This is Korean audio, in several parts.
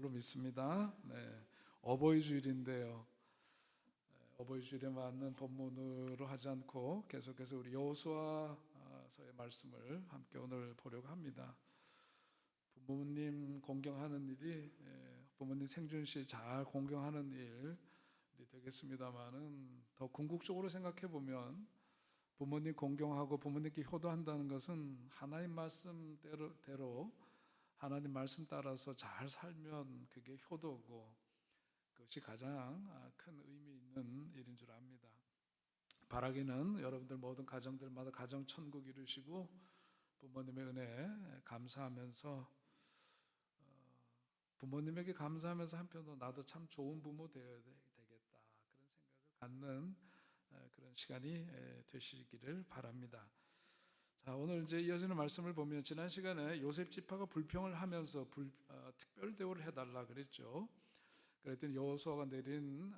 줄로 믿습니다. 네, 어버이 주일인데요. 어버이 주일에 맞는 본문으로 하지 않고 계속해서 우리 여호수아서의 말씀을 함께 오늘 보려고 합니다. 부모님 공경하는 일이 부모님 생존시 잘 공경하는 일이 되겠습니다만은 더 궁극적으로 생각해 보면 부모님 공경하고 부모님께 효도한다는 것은 하나님 말씀대로 하나님 말씀 따라서 잘 살면 그게 효도고 그것이 가장 큰 의미 있는 일인 줄 압니다. 바라기는 여러분들 모든 가정들마다 가정 천국 이루시고 부모님의 은혜 감사하면서 부모님에게 감사하면서 한편으로 나도 참 좋은 부모 되어야 되겠다 그런 생각을 갖는 그런 시간이 되시기를 바랍니다. 자, 오늘 이제 이어지는 말씀을 보면 지난 시간에 요셉 지파가 불평을 하면서 특별 대우를 해달라 그랬죠. 그랬더니 여호수아가 내린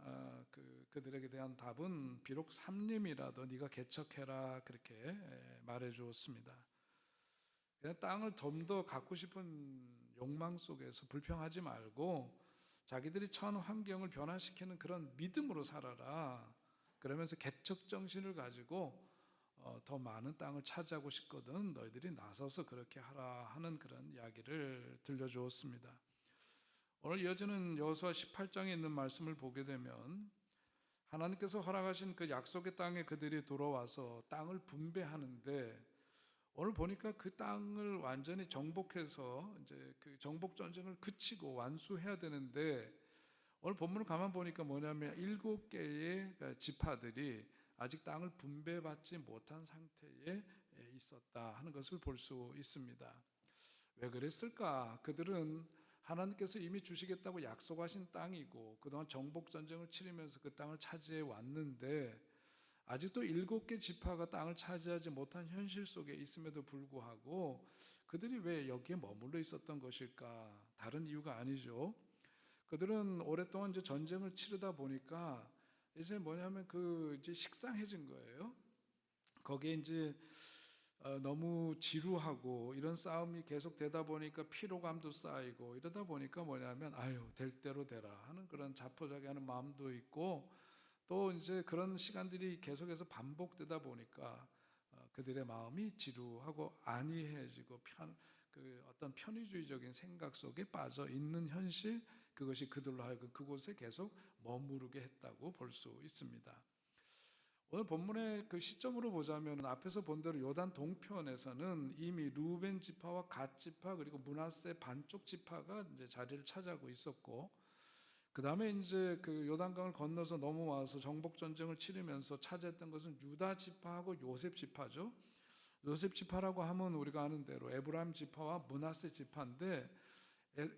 그들에게 대한 답은 비록 삼림이라도 네가 개척해라 그렇게 말해 주었습니다. 그냥 땅을 좀 더 갖고 싶은 욕망 속에서 불평하지 말고 자기들이 처한 환경을 변화시키는 그런 믿음으로 살아라. 그러면서 개척 정신을 가지고 더 많은 땅을 차지하고 싶거든 너희들이 나서서 그렇게 하라 하는 그런 이야기를 들려주었습니다. 오늘 이어지는 여호수아 18장에 있는 말씀을 보게 되면 하나님께서 허락하신 그 약속의 땅에 그들이 들어와서 땅을 분배하는데 오늘 보니까 그 땅을 완전히 정복해서 이제 그 정복 전쟁을 그치고 완수해야 되는데 오늘 본문을 가만 보니까 뭐냐면 7개의 지파들이 아직 땅을 분배받지 못한 상태에 있었다 하는 것을 볼 수 있습니다. 왜 그랬을까? 그들은 하나님께서 이미 주시겠다고 약속하신 땅이고 그동안 정복 전쟁을 치르면서 그 땅을 차지해 왔는데 아직도 7개 지파가 땅을 차지하지 못한 현실 속에 있음에도 불구하고 그들이 왜 여기에 머물러 있었던 것일까? 다른 이유가 아니죠. 그들은 오랫동안 이제 전쟁을 치르다 보니까 이제 뭐냐면 이제 식상해진 거예요. 거기에 이제 너무 지루하고 이런 싸움이 계속 되다 보니까 피로감도 쌓이고 이러다 보니까 뭐냐면 아유 될 대로 되라 하는 그런 자포자기하는 마음도 있고 또 이제 그런 시간들이 계속해서 반복되다 보니까 그들의 마음이 지루하고 안이해지고 어떤 편의주의적인 생각 속에 빠져 있는 현실 그것이 그들로 하여금 그곳에 계속 머무르게 했다고 볼 수 있습니다. 오늘 본문의 그 시점으로 보자면 앞에서 본 대로 요단 동편에서는 이미 루벤 지파와 갓 지파 그리고 므낫세 반쪽 지파가 이제 자리를 차지하고 있었고 그 다음에 이제 그 요단강을 건너서 넘어와서 정복 전쟁을 치르면서 차지했던 것은 유다 지파하고 요셉 지파죠. 요셉 지파라고 하면 우리가 아는 대로 에브라임 지파와 므낫세 지파인데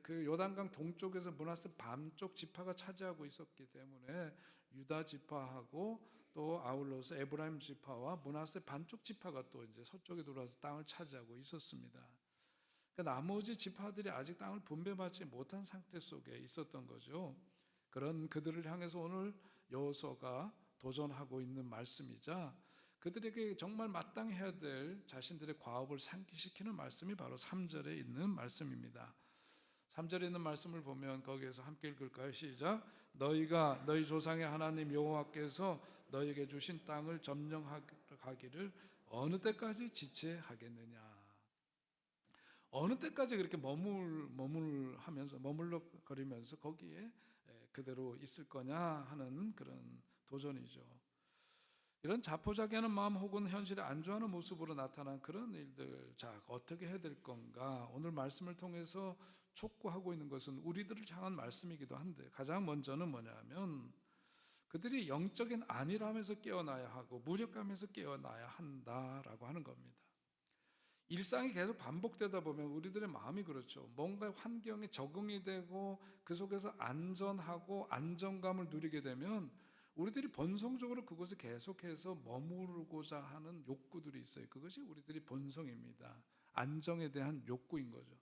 그 요단강 동쪽에서 므낫세 반쪽 지파가 차지하고 있었기 때문에 유다 지파하고 또 아울러서 에브라임 지파와 므낫세 반쪽 지파가 또 이제 서쪽에 들어와서 땅을 차지하고 있었습니다. 그러니까 나머지 지파들이 아직 땅을 분배받지 못한 상태 속에 있었던 거죠. 그런 그들을 향해서 오늘 여호수아가 도전하고 있는 말씀이자 그들에게 정말 마땅히 해야 될 자신들의 과업을 상기시키는 말씀이 바로 3절에 있는 말씀입니다. 3절에 있는 말씀을 보면 거기에서 함께 읽을까요? 시작. 너희가 너희 조상의 하나님 여호와께서 너희에게 주신 땅을 점령하기를 어느 때까지 지체하겠느냐. 어느 때까지 그렇게 머물러거리면서 거기에 그대로 있을 거냐 하는 그런 도전이죠. 이런 자포자기하는 마음 혹은 현실에 안주하는 모습으로 나타난 그런 일들, 자 어떻게 해야 될 건가? 오늘 말씀을 통해서 촉구하고 있는 것은 우리들을 향한 말씀이기도 한데 가장 먼저는 뭐냐면 그들이 영적인 안일함에서 깨어나야 하고 무력감에서 깨어나야 한다라고 하는 겁니다. 일상이 계속 반복되다 보면 우리들의 마음이 그렇죠. 뭔가 환경에 적응이 되고 그 속에서 안전하고 안정감을 누리게 되면 우리들이 본성적으로 그곳에 계속해서 머무르고자 하는 욕구들이 있어요. 그것이 우리들이 본성입니다. 안정에 대한 욕구인 거죠.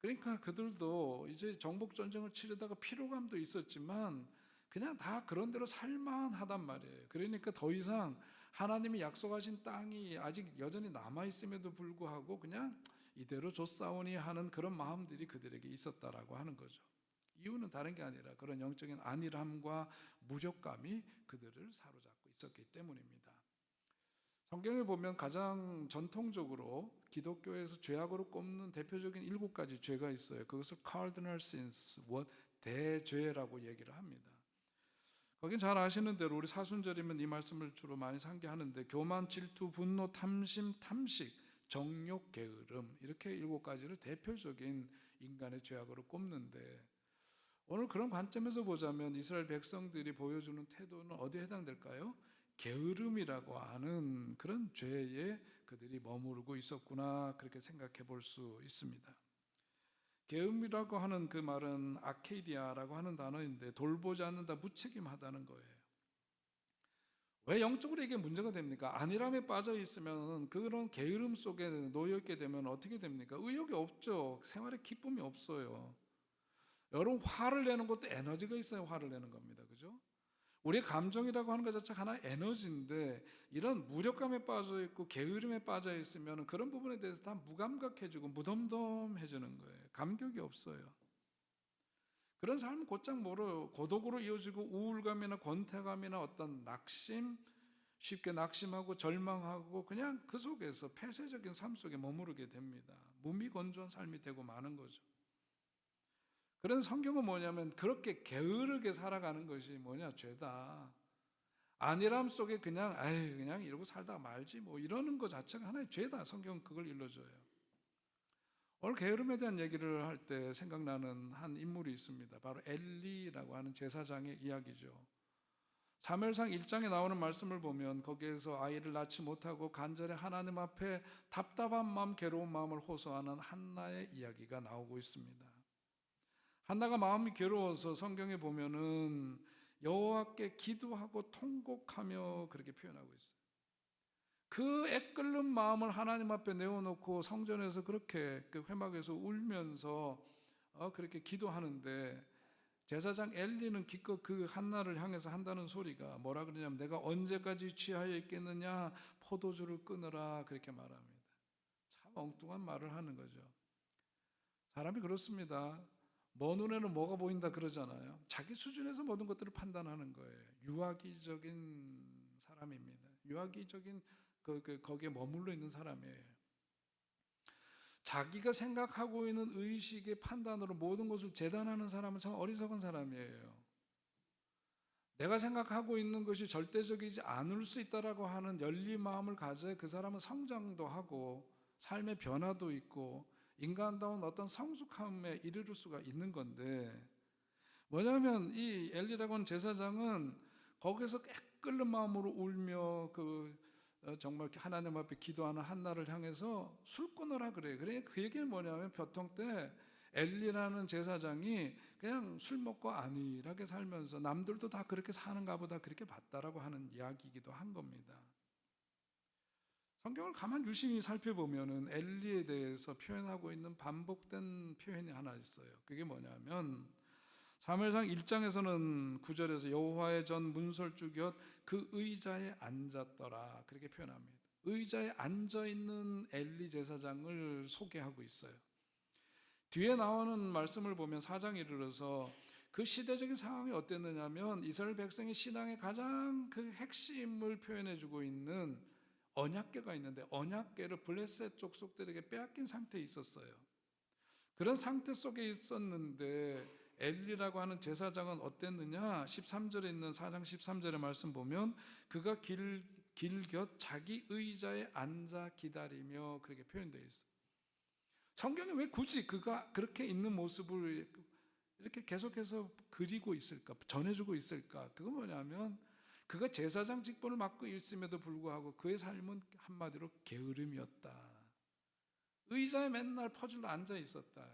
그러니까 그들도 이제 정복전쟁을 치르다가 피로감도 있었지만 그냥 다 그런 대로 살만하단 말이에요. 그러니까 더 이상 하나님이 약속하신 땅이 아직 여전히 남아있음에도 불구하고 그냥 이대로 줬사오니 하는 그런 마음들이 그들에게 있었다라고 하는 거죠. 이유는 다른 게 아니라 그런 영적인 안일함과 무력감이 그들을 사로잡고 있었기 때문입니다. 성경에 보면 가장 전통적으로 기독교에서 죄악으로 꼽는 대표적인 7가지 죄가 있어요. 그것을 cardinal sins, 대죄라고 얘기를 합니다. 거긴 잘 아시는 대로 우리 사순절이면 이 말씀을 주로 많이 상기하는데 교만, 질투, 분노, 탐심, 탐식, 정욕, 게으름 이렇게 7가지를 대표적인 인간의 죄악으로 꼽는데 오늘 그런 관점에서 보자면 이스라엘 백성들이 보여주는 태도는 어디에 해당될까요? 게으름이라고 하는 그런 죄에 그들이 머무르고 있었구나 그렇게 생각해 볼 수 있습니다. 게으름이라고 하는 그 말은 아케이디아라고 하는 단어인데 돌보지 않는다, 무책임하다는 거예요. 왜 영적으로 이게 문제가 됩니까? 안일함에 빠져 있으면 그런 게으름 속에 놓여 있게 되면 어떻게 됩니까? 의욕이 없죠. 생활에 기쁨이 없어요. 여러분 화를 내는 것도 에너지가 있어야 화를 내는 겁니다. 그죠? 우리의 감정이라고 하는 것 자체가 하나의 에너지인데 이런 무력감에 빠져 있고 게으름에 빠져 있으면 그런 부분에 대해서 다 무감각해지고 무덤덤해지는 거예요. 감격이 없어요. 그런 삶은 곧장 고독으로 이어지고 우울감이나 권태감이나 어떤 낙심, 쉽게 낙심하고 절망하고 그냥 그 속에서 폐쇄적인 삶 속에 머무르게 됩니다. 무미건조한 삶이 되고 마는 거죠. 그런 성경은 뭐냐면 그렇게 게으르게 살아가는 것이 뭐냐? 죄다. 안일함 속에 그냥 그냥 이러고 살다 말지 뭐 이러는 것 자체가 하나의 죄다. 성경은 그걸 일러줘요. 오늘 게으름에 대한 얘기를 할 때 생각나는 한 인물이 있습니다. 바로 엘리라고 하는 제사장의 이야기죠. 사무엘상 1장에 나오는 말씀을 보면 거기에서 아이를 낳지 못하고 간절히 하나님 앞에 답답한 마음, 괴로운 마음을 호소하는 한나의 이야기가 나오고 있습니다. 한나가 마음이 괴로워서 성경에 보면은 여호와께 기도하고 통곡하며 그렇게 표현하고 있어요. 그 애끓는 마음을 하나님 앞에 내어놓고 성전에서 그렇게 그 회막에서 울면서 그렇게 기도하는데 제사장 엘리는 기껏 그 한나를 향해서 한다는 소리가 뭐라 그러냐면 내가 언제까지 취하여 있겠느냐 포도주를 끊으라 그렇게 말합니다. 참 엉뚱한 말을 하는 거죠. 사람이 그렇습니다. 먼 눈에는 뭐가 보인다 그러잖아요. 자기 수준에서 모든 것들을 판단하는 거예요. 유아기적인 사람입니다. 유아기적인 거기에 머물러 있는 사람이에요. 자기가 생각하고 있는 의식의 판단으로 모든 것을 재단하는 사람은 참 어리석은 사람이에요. 내가 생각하고 있는 것이 절대적이지 않을 수 있다라고 하는 열린 마음을 가져야 그 사람은 성장도 하고 삶의 변화도 있고 인간다운 어떤 성숙함에 이르를 수가 있는 건데 뭐냐면 이 엘리라고 하는 제사장은 거기서 끓는 마음으로 울며 정말 하나님 앞에 기도하는 한나를 향해서 술 끊으라 그래요. 그러니까 그 얘기는 뭐냐면 보통 때 엘리라는 제사장이 그냥 술 먹고 안일하게 살면서 남들도 다 그렇게 사는가 보다 그렇게 봤다라고 하는 이야기이기도 한 겁니다. 성경을 가만 유심히 살펴보면은 엘리에 대해서 표현하고 있는 반복된 표현이 하나 있어요. 그게 뭐냐면 사무엘상 1장에서는 9절에서 여호와의 전 문설주 곁 그 의자에 앉았더라 그렇게 표현합니다. 의자에 앉아 있는 엘리 제사장을 소개하고 있어요. 뒤에 나오는 말씀을 보면 4장 이르러서 그 시대적인 상황이 어땠느냐면 이스라엘 백성의 신앙의 가장 그 핵심을 표현해주고 있는 언약궤가 있는데 언약궤를 블레셋 족속들에게 빼앗긴 상태에 있었어요. 그런 상태 속에 있었는데 엘리라고 하는 제사장은 어땠느냐? 13절에 있는 4장 13절의 말씀 보면 그가 길 곁 자기 의자에 앉아 기다리며 그렇게 표현되어 있어요. 성경에 왜 굳이 그가 그렇게 있는 모습을 이렇게 계속해서 그리고 있을까? 전해주고 있을까? 그건 뭐냐면 그가 제사장 직분을 맡고 있음에도 불구하고 그의 삶은 한마디로 게으름이었다. 의자에 맨날 퍼질러 앉아 있었다.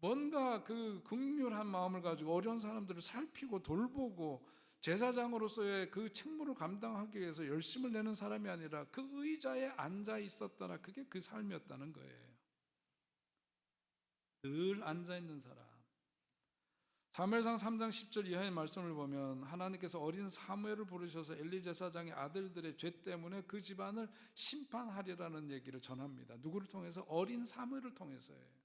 뭔가 그 긍휼한 마음을 가지고 어려운 사람들을 살피고 돌보고 제사장으로서의 그 책무를 감당하기 위해서 열심을 내는 사람이 아니라 그 의자에 앉아 있었더라. 그게 그 삶이었다는 거예요. 늘 앉아 있는 사람. 사무엘상 3장 10절 이하의 말씀을 보면 하나님께서 어린 사무엘을 부르셔서 엘리 제사장의 아들들의 죄 때문에 그 집안을 심판하리라는 얘기를 전합니다. 누구를 통해서? 어린 사무엘을 통해서예요.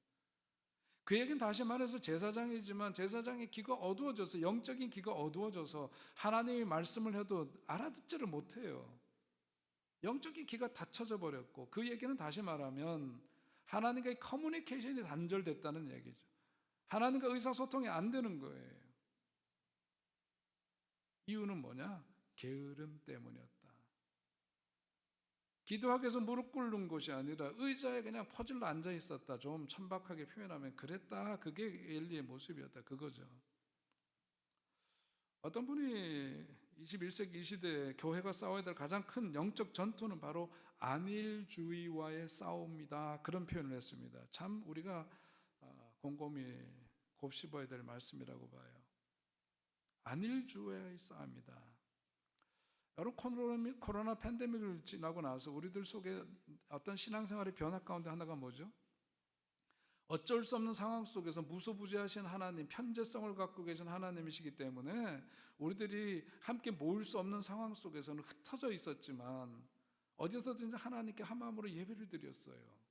그 얘기는 다시 말해서 제사장이지만 제사장의 귀가 어두워져서, 영적인 귀가 어두워져서 하나님의 말씀을 해도 알아듣지를 못해요. 영적인 귀가 닫혀져 버렸고, 그 얘기는 다시 말하면 하나님과의 커뮤니케이션이 단절됐다는 얘기죠. 하나님과 의사소통이 안 되는 거예요. 이유는 뭐냐? 게으름 때문이었다. 기도하기 위해서 무릎 꿇는 것이 아니라 의자에 그냥 퍼질러 앉아 있었다. 좀 천박하게 표현하면 그랬다. 그게 엘리의 모습이었다. 그거죠. 어떤 분이 21세기 이 시대에 교회가 싸워야 될 가장 큰 영적 전투는 바로 안일주의와의 싸움이다. 그런 표현을 했습니다. 참 우리가 곰곰이 곱씹어야 될 말씀이라고 봐요. 안일주의와의 싸움이다. 여러분, 코로나 팬데믹을 지나고 나서 우리들 속에 어떤 신앙생활의 변화 가운데 하나가 뭐죠? 어쩔 수 없는 상황 속에서 무소부지하신 하나님, 편재성을 갖고 계신 하나님이시기 때문에 우리들이 함께 모일 수 없는 상황 속에서는 흩어져 있었지만 어디서든지 하나님께 한 마음으로 예배를 드렸어요.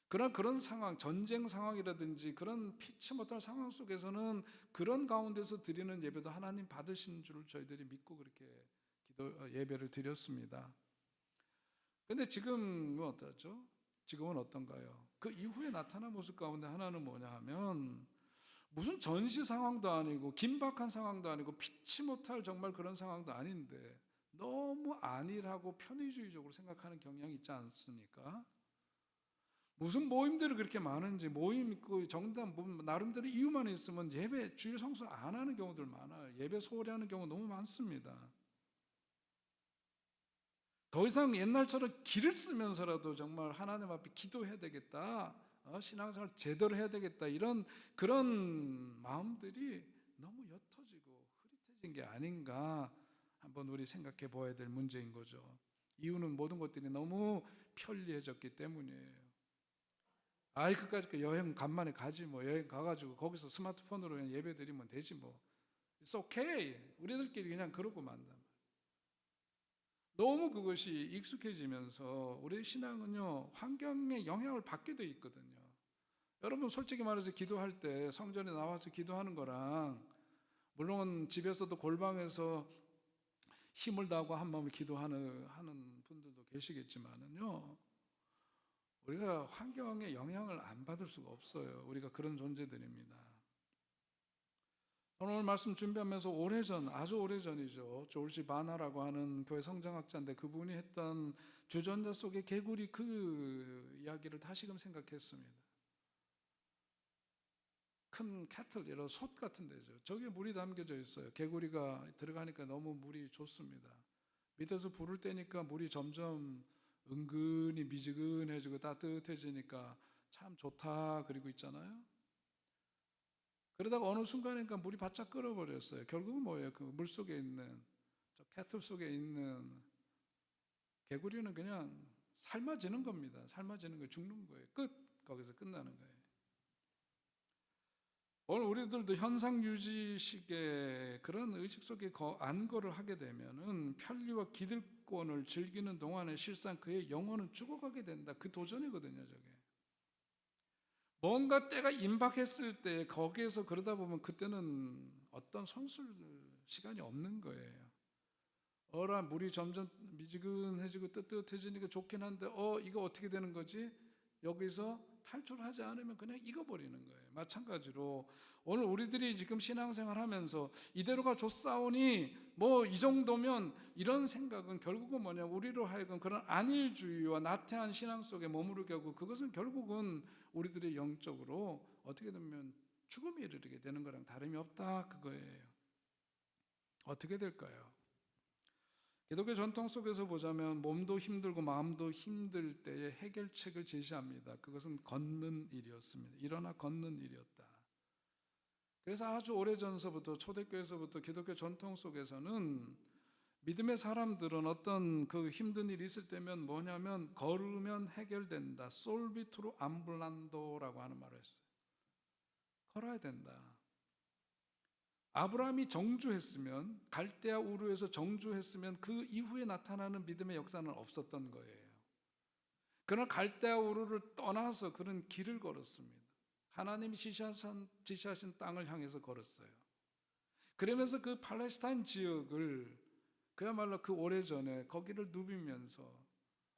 그런 상황, 전쟁 상황이라든지 그런 피치 못할 상황 속에서는 그런 가운데서 드리는 예배도 하나님 받으신 줄 저희들이 믿고 그렇게 예배를 드렸습니다. 근데 지금은 어떠죠? 지금은 어떤가요? 그 이후에 나타난 모습 가운데 하나는 뭐냐 하면 무슨 전시 상황도 아니고 긴박한 상황도 아니고 피치 못할 정말 그런 상황도 아닌데 너무 안일하고 편의주의적으로 생각하는 경향이 있지 않습니까? 무슨 모임들이 그렇게 많은지, 모임 있고 정당 나름대로 이유만 있으면 예배 주일 성수 안 하는 경우들 많아요. 예배 소홀히 하는 경우 너무 많습니다. 더 이상 옛날처럼 길을 쓰면서라도 정말 하나님 앞에 기도해야 되겠다, 신앙생활 제대로 해야 되겠다, 이런 그런 마음들이 너무 옅어지고 흐릿해진 게 아닌가 한번 우리 생각해 보아야 될 문제인 거죠. 이유는 모든 것들이 너무 편리해졌기 때문이에요. 아이 그까짓 여행 간만에 가지 뭐, 여행 가가지고 거기서 스마트폰으로 그냥 예배 드리면 되지 뭐, It's okay. 우리들끼리 그냥 그러고 만다. 너무 그것이 익숙해지면서 우리 신앙은요, 환경의 영향을 받게 돼 있거든요. 여러분 솔직히 말해서 기도할 때 성전에 나와서 기도하는 거랑, 물론 집에서도 골방에서 힘을 다하고 한 마음을 기도하는 분들도 계시겠지만은요, 우리가 환경의 영향을 안 받을 수가 없어요. 우리가 그런 존재들입니다. 오늘 말씀 준비하면서 오래전, 아주 오래전이죠, 조르지 바나라고 하는 교회 성장학자인데 그분이 했던 주전자 속의 개구리, 그 이야기를 다시금 생각했습니다. 큰 캐틀, 이런 솥 같은 데죠. 저기에 물이 담겨져 있어요. 개구리가 들어가니까 너무 물이 좋습니다. 밑에서 불을 떼니까 물이 점점 은근히 미지근해지고 따뜻해지니까 참 좋다 그리고 있잖아요. 그러다가 어느 순간이니까 물이 바짝 끓어버렸어요. 결국은 뭐예요? 그 물 속에 있는, 저 캐틀 속에 있는 개구리는 그냥 삶아지는 겁니다. 삶아지는 거예요. 죽는 거예요. 끝. 거기서 끝나는 거예요. 오늘 우리들도 현상 유지식의 그런 의식 속에 안거를 하게 되면은 편리와 기득권을 즐기는 동안에 실상 그의 영혼은 죽어가게 된다. 그 도전이거든요, 저게. 뭔가 때가 임박했을 때 거기에서 그러다 보면 그때는 어떤 손쓸 시간이 없는 거예요. 물이 점점 미지근해지고 뜨뜻해지니까 좋긴 한데 이거 어떻게 되는 거지? 여기서 탈출하지 않으면 그냥 익어버리는 거예요. 마찬가지로 오늘 우리들이 지금 신앙생활 하면서 이대로가 좋사오니 뭐 이 정도면, 이런 생각은 결국은 뭐냐, 우리로 하여금 그런 안일주의와 나태한 신앙 속에 머무르게 하고, 그것은 결국은 우리들의 영적으로 어떻게 되면 죽음에 이르게 되는 거랑 다름이 없다, 그거예요. 어떻게 될까요? 기독교 전통 속에서 보자면 몸도 힘들고 마음도 힘들 때에 해결책을 제시합니다. 그것은 걷는 일이었습니다. 일어나 걷는 일이었다. 그래서 아주 오래전서부터, 초대교회에서부터 기독교 전통 속에서는 믿음의 사람들은 어떤 그 힘든 일이 있을 때면 뭐냐면 걸으면 해결된다. 솔비투로 암블란도라고 하는 말을 했어요. 걸어야 된다. 아브라함이 정주했으면, 갈대아 우르에서 정주했으면 그 이후에 나타나는 믿음의 역사는 없었던 거예요. 그러나 갈대아 우르를 떠나서 그는 길을 걸었습니다. 하나님이 지시하신 땅을 향해서 걸었어요. 그러면서 그 팔레스타인 지역을 그야말로 그 오래전에 거기를 누비면서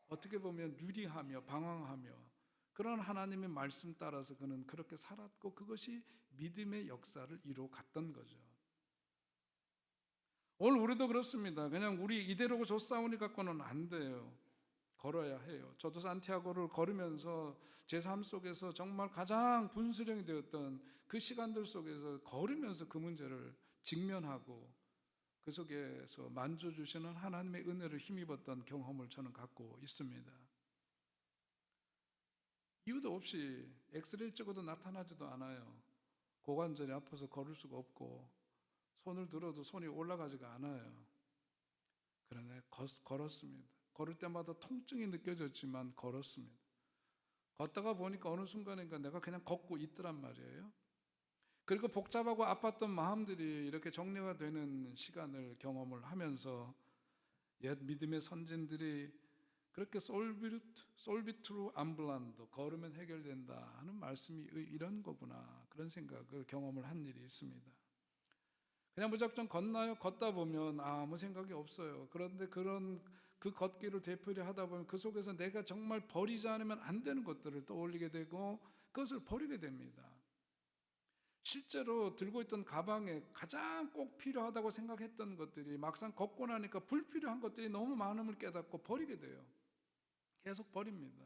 어떻게 보면 유리하며 방황하며 그런 하나님의 말씀 따라서 그는 그렇게 살았고, 그것이 믿음의 역사를 이루어 갔던 거죠. 오늘 우리도 그렇습니다. 그냥 우리 이대로 좋사오니 갖고는 안 돼요. 걸어야 해요. 저도 산티아고를 걸으면서 제 삶 속에서 정말 가장 분수령이 되었던 그 시간들 속에서 걸으면서 그 문제를 직면하고 그 속에서 만져주시는 하나님의 은혜를 힘입었던 경험을 저는 갖고 있습니다. 이유도 없이 엑스레이 찍어도 나타나지도 않아요. 고관절이 아파서 걸을 수가 없고 손을 들어도 손이 올라가지가 않아요. 그러나 걸었습니다. 걸을 때마다 통증이 느껴졌지만 걸었습니다. 걷다가 보니까 어느 순간인가 내가 그냥 걷고 있더란 말이에요. 그리고 복잡하고 아팠던 마음들이 이렇게 정리가 되는 시간을 경험을 하면서 옛 믿음의 선진들이 그렇게 솔비트루 암블란도, 걸으면 해결된다 하는 말씀이 이런 거구나, 그런 생각을 경험을 한 일이 있습니다. 그냥 무작정 걷나요? 걷다 보면 아무 생각이 없어요. 그런데 그 걷기를 되풀이 하다 보면 그 속에서 내가 정말 버리지 않으면 안 되는 것들을 떠올리게 되고 그것을 버리게 됩니다. 실제로 들고 있던 가방에 가장 꼭 필요하다고 생각했던 것들이 막상 걷고 나니까 불필요한 것들이 너무 많음을 깨닫고 버리게 돼요. 계속 버립니다.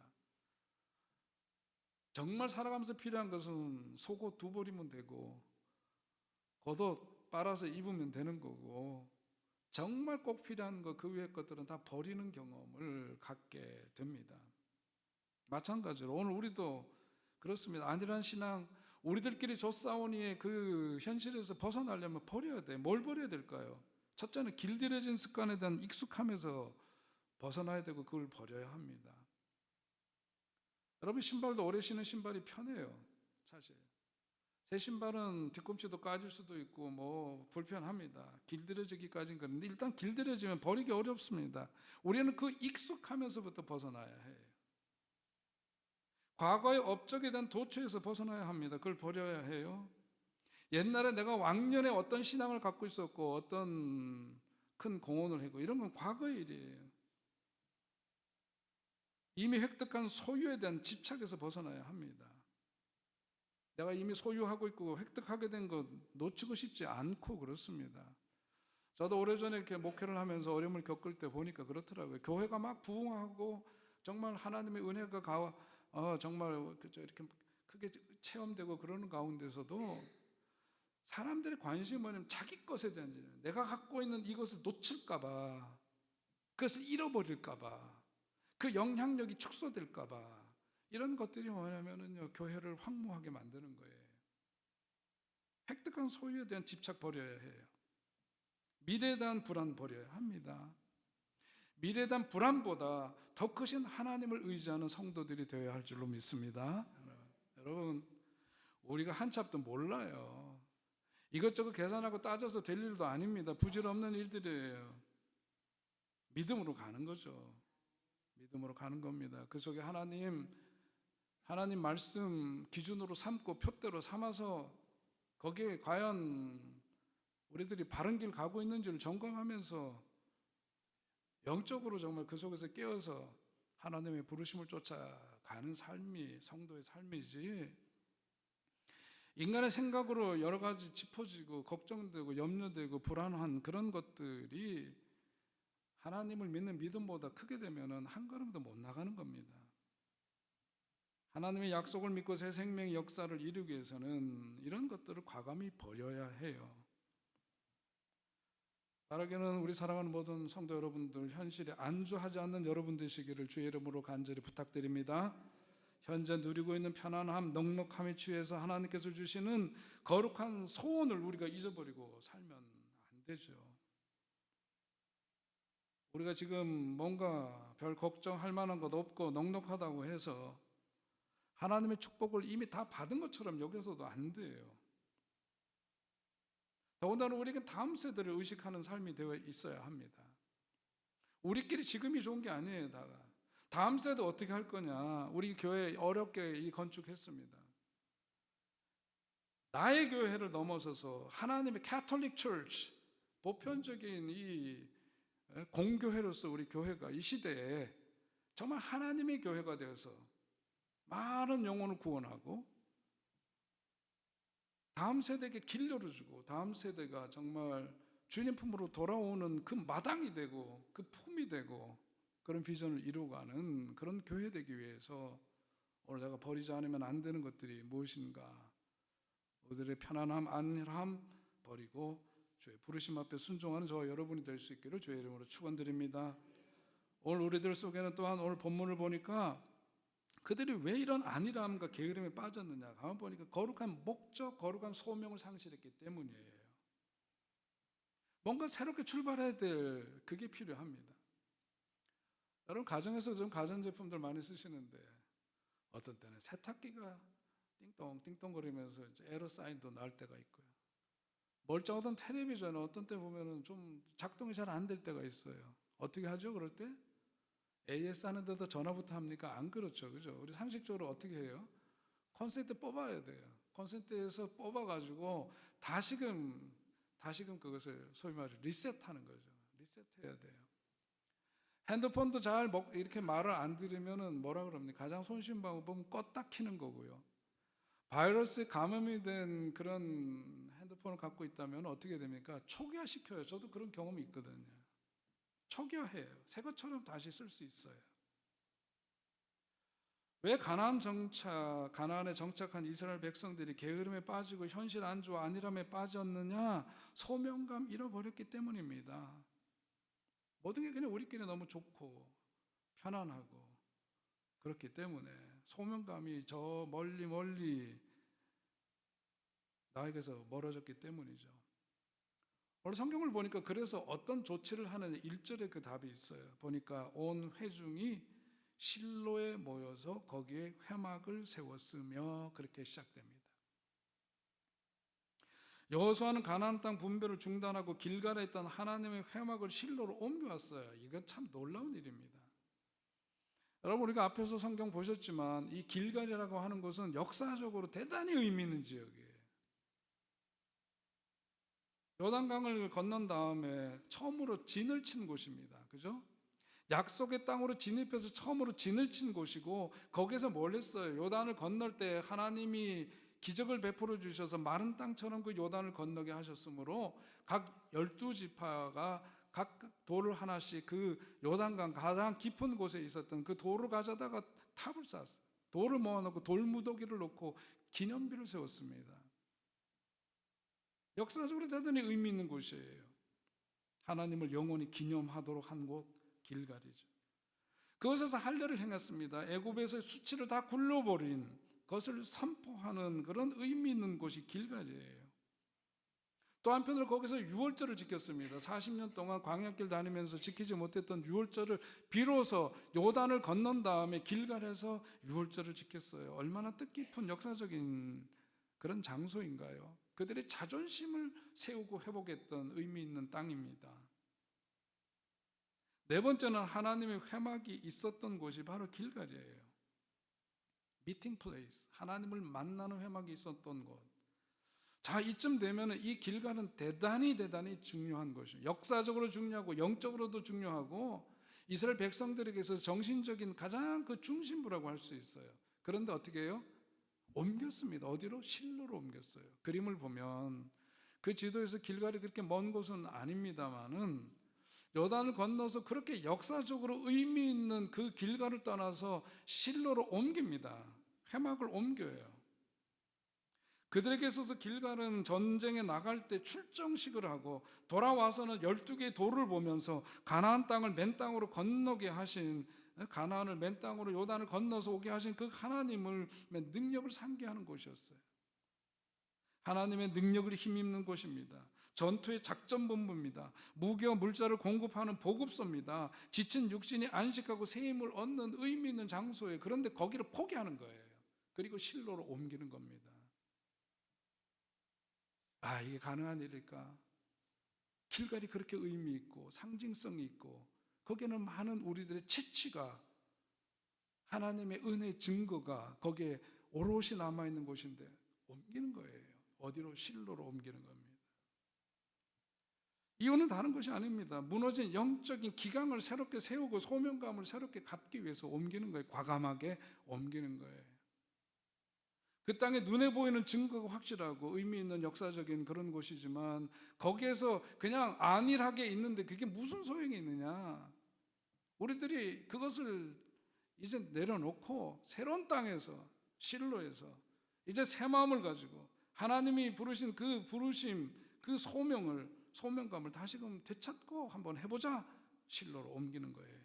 정말 살아가면서 필요한 것은 속옷 2벌이면 되고 겉옷 빨아서 입으면 되는 거고, 정말 꼭 필요한 것, 그 위의 것들은 다 버리는 경험을 갖게 됩니다. 마찬가지로 오늘 우리도 그렇습니다. 안일한 신앙, 우리들끼리 조싸우니의 그 현실에서 벗어나려면 버려야 돼. 뭘 버려야 될까요? 첫째는 길들여진 습관에 대한 익숙함에서 벗어나야 되고 그걸 버려야 합니다. 여러분, 신발도 오래 신은 신발이 편해요. 사실 새 신발은 뒤꿈치도 까질 수도 있고 뭐 불편합니다. 길들여지기까지는 그런데 일단 길들여지면 버리기 어렵습니다. 우리는 그 익숙하면서부터 벗어나야 해요. 과거의 업적에 대한 도취에서 벗어나야 합니다. 그걸 버려야 해요. 옛날에 내가 왕년에 어떤 신앙을 갖고 있었고 어떤 큰 공헌을 했고 이런 건 과거의 일이에요. 이미 획득한 소유에 대한 집착에서 벗어나야 합니다. 내가 이미 소유하고 있고 획득하게 된 것 놓치고 싶지 않고 그렇습니다. 저도 오래전에 이렇게 목회를 하면서 어려움을 겪을 때 보니까 그렇더라고요. 교회가 막 부흥하고 정말 하나님의 은혜가 정말 이렇게 크게 체험되고 그러는 가운데서도 사람들의 관심이 뭐냐면 자기 것에 대한 일, 내가 갖고 있는 이것을 놓칠까봐, 그것을 잃어버릴까봐, 그 영향력이 축소될까봐, 이런 것들이 뭐냐면요, 교회를 황무하게 만드는 거예요. 획득한 소유에 대한 집착 버려야 해요. 미래에 대한 불안 버려야 합니다. 미래에 대한 불안보다 더 크신 하나님을 의지하는 성도들이 되어야 할 줄로 믿습니다. 여러분, 우리가 한참도 몰라요. 이것저것 계산하고 따져서 될 일도 아닙니다. 부질없는 일들이에요. 믿음으로 가는 거죠. 믿음으로 가는 겁니다. 그 속에 하나님 말씀 기준으로 삼고 표대로 삼아서 거기에 과연 우리들이 바른 길 가고 있는지를 점검하면서 영적으로 정말 그 속에서 깨어서 하나님의 부르심을 쫓아가는 삶이 성도의 삶이지, 인간의 생각으로 여러 가지 짚어지고 걱정되고 염려되고 불안한 그런 것들이 하나님을 믿는 믿음보다 크게 되면 한 걸음도 못 나가는 겁니다. 하나님의 약속을 믿고 새 생명의 역사를 이루기 위해서는 이런 것들을 과감히 버려야 해요. 바라기는 우리 사랑하는 모든 성도 여러분들, 현실에 안주하지 않는 여러분 되시기를 주의 이름으로 간절히 부탁드립니다. 현재 누리고 있는 편안함, 넉넉함에 취해서 하나님께서 주시는 거룩한 소원을 우리가 잊어버리고 살면 안 되죠. 우리가 지금 뭔가 별 걱정할 만한 것 없고 넉넉하다고 해서 하나님의 축복을 이미 다 받은 것처럼 여겨서도 안 돼요. 더군다나 우리가 다음 세대를 의식하는 삶이 되어 있어야 합니다. 우리끼리 지금이 좋은 게 아니에요. 다음 세대 어떻게 할 거냐. 우리 교회 어렵게 이 건축했습니다. 나의 교회를 넘어서서 하나님의 캐톨릭 처치, 보편적인 이 공교회로서 우리 교회가 이 시대에 정말 하나님의 교회가 되어서 많은 영혼을 구원하고 다음 세대에게 길 열어주고 다음 세대가 정말 주님 품으로 돌아오는 그 마당이 되고 그 품이 되고 그런 비전을 이루어가는 그런 교회 되기 위해서 오늘 내가 버리지 않으면 안 되는 것들이 무엇인가. 우리들의 편안함, 안일함 버리고 주의 부르심 앞에 순종하는 저와 여러분이 될 수 있기를 주의 이름으로 축원드립니다. 오늘 우리들 속에는 또한 오늘 본문을 보니까 그들이 왜 이런 안일함과 게으름에 빠졌느냐. 가만 보니까 거룩한 목적, 거룩한 소명을 상실했기 때문이에요. 뭔가 새롭게 출발해야 될 그게 필요합니다. 여러분 가정에서 좀 가전제품들 많이 쓰시는데 어떤 때는 세탁기가 띵똥띵똥거리면서 에러 사인도 날 때가 있고요. 멀쩡하던 텔레비전은 어떤 때 보면은 좀 작동이 잘 안 될 때가 있어요. 어떻게 하죠? 그럴 때 AS 하는데도 전화부터 합니까? 안 그렇죠, 그죠? 우리 상식적으로 어떻게 해요? 콘센트 뽑아야 돼요. 콘센트에서 뽑아가지고 다시금 그것을 소위 말해 리셋하는 거죠. 리셋해야 돼요. 핸드폰도 잘 이렇게 말을 안 들으면은 뭐라 그럽니까? 가장 손쉬운 방법은 껐다 키는 거고요. 바이러스에 감염이 된 그런 핸드폰을 갖고 있다면 어떻게 됩니까? 초기화시켜요. 저도 그런 경험이 있거든요. 초기화해요. 새 것처럼 다시 쓸 수 있어요. 왜 가나안에 정착한 이스라엘 백성들이 게으름에 빠지고 현실 안주와 안일함에 빠졌느냐? 소명감 잃어버렸기 때문입니다. 모든 게 그냥 우리끼리 너무 좋고 편안하고 그렇기 때문에 소명감이 저 멀리 나에게서 멀어졌기 때문이죠. 오늘 성경을 보니까 그래서 어떤 조치를 하느냐 1절에 그 답이 있어요. 보니까 온 회중이 실로에 모여서 거기에 회막을 세웠으며 그렇게 시작됩니다. 여호수아는 가나안 땅 분배를 중단하고 길갈에 있던 하나님의 회막을 실로로 옮겨왔어요. 이건 참 놀라운 일입니다. 여러분 우리가 앞에서 성경 보셨지만 이 길갈이라고 하는 곳은 역사적으로 대단히 의미 있는 지역이에요. 요단강을 건넌 다음에 처음으로 진을 친 곳입니다. 그죠? 약속의 땅으로 진입해서 처음으로 진을 친 곳이고 거기서 뭘 했어요? 요단을 건널 때 하나님이 기적을 베풀어 주셔서 마른 땅처럼 그 요단을 건너게 하셨으므로 각 12지파가 각 돌을 하나씩 그 요단강 가장 깊은 곳에 있었던 그 돌을 가져다가 탑을 쌓았어요. 돌을 모아놓고 돌무더기를 놓고 기념비를 세웠습니다. 역사적으로 대단히 의미 있는 곳이에요. 하나님을 영원히 기념하도록 한 곳 길갈이죠. 그곳에서 할례를 행했습니다. 애굽에서의 수치를 다 굴러버린 것을 선포하는 그런 의미 있는 곳이 길갈이에요. 또 한편으로 거기서 유월절을 지켰습니다. 40년 동안 광야길 다니면서 지키지 못했던 유월절을 비로소 요단을 건넌 다음에 길갈에서 유월절을 지켰어요. 얼마나 뜻깊은 역사적인 그런 장소인가요? 그들의 자존심을 세우고 회복했던 의미 있는 땅입니다. 네 번째는 하나님의 회막이 있었던 곳이 바로 길갈이에요. 미팅 플레이스, 하나님을 만나는 회막이 있었던 곳. 자, 이쯤 되면 이 길갈은 대단히 중요한 것이에요. 역사적으로 중요하고 영적으로도 중요하고 이스라엘 백성들에게서 정신적인 가장 그 중심부라고 할 수 있어요. 그런데 어떻게 해요? 옮겼습니다. 어디로? 실로로 옮겼어요. 그림을 보면 그 지도에서 길갈이 그렇게 먼 곳은 아닙니다만은 요단을 건너서 그렇게 역사적으로 의미 있는 그 길갈을 떠나서 실로로 옮깁니다. 회막을 옮겨요. 그들에게 있어서 길갈은 전쟁에 나갈 때 출정식을 하고 돌아와서는 12개의 돌을 보면서 가나안 땅을 맨 땅으로 건너게 하신, 가나안을 맨 땅으로 요단을 건너서 오게 하신 그 하나님을 능력을 상기하는 곳이었어요. 하나님의 능력을 힘입는 곳입니다. 전투의 작전본부입니다. 무기와 물자를 공급하는 보급소입니다. 지친 육신이 안식하고 새 힘을 얻는 의미 있는 장소예요. 그런데 거기를 포기하는 거예요. 그리고 실로로 옮기는 겁니다. 이게 가능한 일일까? 길갈이 그렇게 의미 있고 상징성이 있고 거기에는 많은 우리들의 채취가, 하나님의 은혜의 증거가 거기에 오롯이 남아있는 곳인데 옮기는 거예요. 어디로? 실로로 옮기는 겁니다. 이유는 다른 것이 아닙니다. 무너진 영적인 기강을 새롭게 세우고 소명감을 새롭게 갖기 위해서 옮기는 거예요. 과감하게 옮기는 거예요. 그 땅에 눈에 보이는 증거가 확실하고 의미 있는 역사적인 그런 곳이지만 거기에서 그냥 안일하게 있는데 그게 무슨 소용이 있느냐? 우리들이 그것을 이제 내려놓고 새로운 땅에서, 실로에서 이제 새 마음을 가지고 하나님이 부르신 그 부르심, 그 소명감을 다시금 되찾고 한번 해보자. 실로로 옮기는 거예요.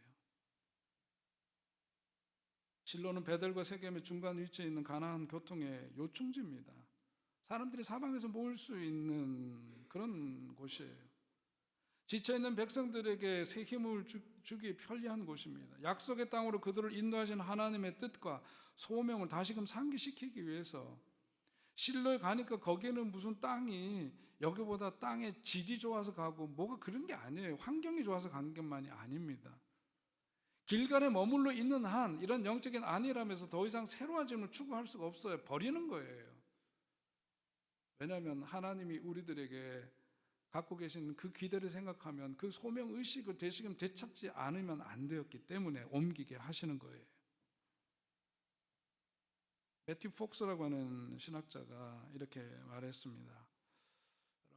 실로는 베델과 세겜의 중간 위치에 있는 가나안 교통의 요충지입니다. 사람들이 사방에서 모일 수 있는 그런 곳이에요. 지쳐있는 백성들에게 새 힘을 주기 편리한 곳입니다. 약속의 땅으로 그들을 인도하신 하나님의 뜻과 소명을 다시금 상기시키기 위해서 실로에 가니까 거기에는 무슨 땅이 여기보다 땅의 질이 좋아서 가고 뭐가 그런 게 아니에요. 환경이 좋아서 간 것만이 아닙니다. 길갈에 머물러 있는 한 이런 영적인 안일함에서 더 이상 새로워짐을 추구할 수가 없어요. 버리는 거예요. 왜냐하면 하나님이 우리들에게 갖고 계신 그 기대를 생각하면 그 소명의식을 다시금 되찾지 않으면 안 되었기 때문에 옮기게 하시는 거예요. 매튜 폭스라고 하는 신학자가 이렇게 말했습니다.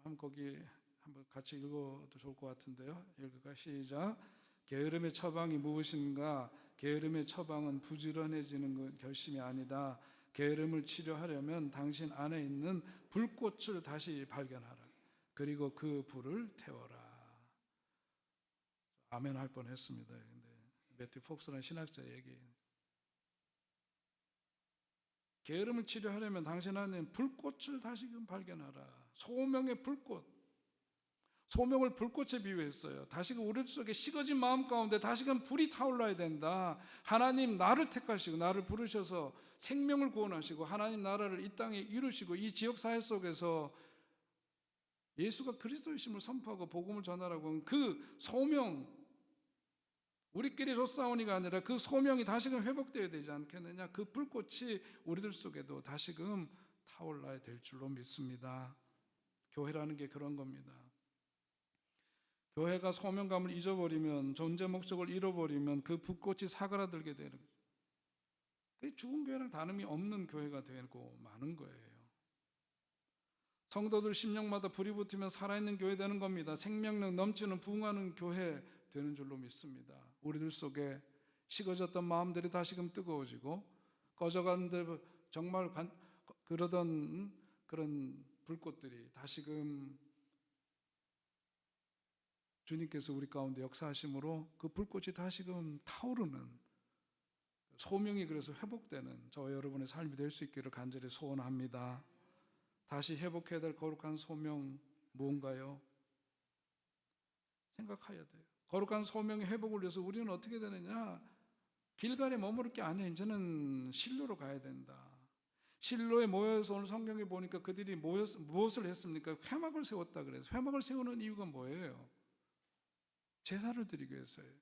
한번 거기 한번 같이 읽어도 좋을 것 같은데요. 읽을까? 시작. 게으름의 처방이 무엇인가? 게으름의 처방은 부지런해지는 결심이 아니다. 게으름을 치료하려면 당신 안에 있는 불꽃을 다시 발견하라. 그리고 그 불을 태워라. 아멘 할 뻔했습니다. 근데 매튜 폭스라는 신학자 얘기. 게으름을 치료하려면 당신 안에 있는 불꽃을 다시금 발견하라. 소명의 불꽃. 소명을 불꽃에 비유했어요. 다시금 우리 속에 식어진 마음 가운데 다시금 불이 타올라야 된다. 하나님 나를 택하시고 나를 부르셔서 생명을 구원하시고 하나님 나라를 이 땅에 이루시고 이 지역사회 속에서 예수가 그리스도이심을 선포하고 복음을 전하라고 하는 그 소명, 우리끼리 조싸우니가 아니라 그 소명이 다시금 회복되어야 되지 않겠느냐. 그 불꽃이 우리들 속에도 다시금 타올라야 될 줄로 믿습니다. 교회라는 게 그런 겁니다. 교회가 소명감을 잊어버리면, 존재 목적을 잃어버리면 그 불꽃이 사그라들게 되는 거예요. 그게 죽은 교회랑 다름이 없는 교회가 되고 마는 거예요. 성도들 심령마다 불이 붙으면 살아있는 교회 되는 겁니다. 생명력 넘치는 부흥하는 교회 되는 줄로 믿습니다. 우리들 속에 식어졌던 마음들이 다시금 뜨거워지고 꺼져간 정말 그러던 그런 불꽃들이 다시금 주님께서 우리 가운데 역사하심으로 그 불꽃이 다시금 타오르는 소명이 그래서 회복되는 저와 여러분의 삶이 될 수 있기를 간절히 소원합니다. 다시 회복해야 될 거룩한 소명 무언가요? 생각해야 돼요. 거룩한 소명의 회복을 위해서 우리는 어떻게 되느냐? 길갈에 머무를 게 아니에요. 이제는 실로로 가야 된다. 실로에 모여서 오늘 성경에 보니까 그들이 무엇을 했습니까? 회막을 세웠다 그래서. 회막을 세우는 이유가 뭐예요? 제사를 드리기 위해서예요.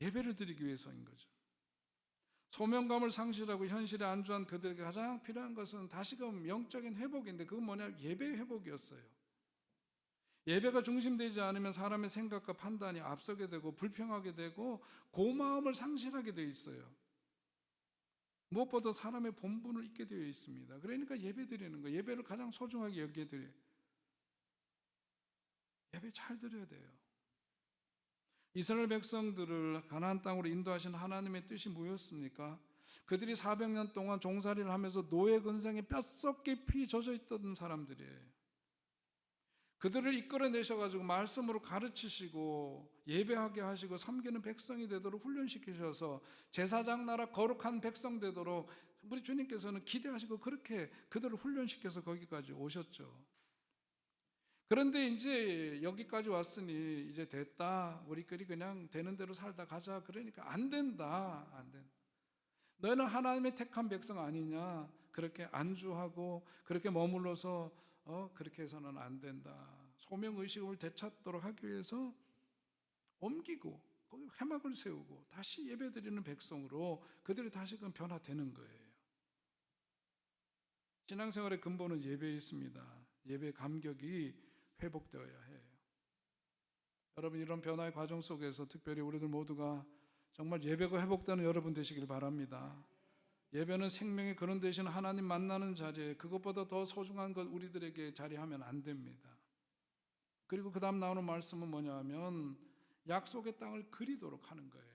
예배를 드리기 위해서인 거죠. 소명감을 상실하고 현실에 안주한 그들에게 가장 필요한 것은 다시금 영적인 회복인데 그건 뭐냐? 예배 회복이었어요. 예배가 중심되지 않으면 사람의 생각과 판단이 앞서게 되고 불평하게 되고 고마움을 상실하게 되어 있어요. 무엇보다 사람의 본분을 잊게 되어 있습니다. 그러니까 예배 드리는 거예요. 예배를 가장 소중하게 여기게 드려요. 예배 잘 드려야 돼요. 이스라엘 백성들을 가나안 땅으로 인도하신 하나님의 뜻이 뭐였습니까? 그들이 400년 동안 종살이를 하면서 노예 근성에 뼛속 깊이 젖어 있던 사람들이에요. 그들을 이끌어내셔가지고 말씀으로 가르치시고 예배하게 하시고 섬기는 백성이 되도록 훈련시키셔서 제사장 나라 거룩한 백성 되도록 우리 주님께서는 기대하시고 그렇게 그들을 훈련시켜서 거기까지 오셨죠. 그런데 이제 여기까지 왔으니 이제 됐다. 우리끼리 그냥 되는 대로 살다 가자. 그러니까 안 된다. 안 된다. 너희는 하나님의 택한 백성 아니냐. 그렇게 안주하고 그렇게 머물러서 그렇게 해서는 안 된다. 소명 의식을 되찾도록 하기 위해서 옮기고 거기 회막을 세우고 다시 예배드리는 백성으로 그들이 다시금 변화되는 거예요. 신앙생활의 근본은 예배에 있습니다. 예배 감격이 회복되어야 해요. 여러분, 이런 변화의 과정 속에서 특별히 우리들 모두가 정말 예배가 회복되는 여러분 되시길 바랍니다. 예배는 생명의 근원 되시는 하나님 만나는 자리에 그것보다 더 소중한 것 우리들에게 자리하면 안 됩니다. 그리고 그 다음 나오는 말씀은 뭐냐 하면 약속의 땅을 그리도록 하는 거예요.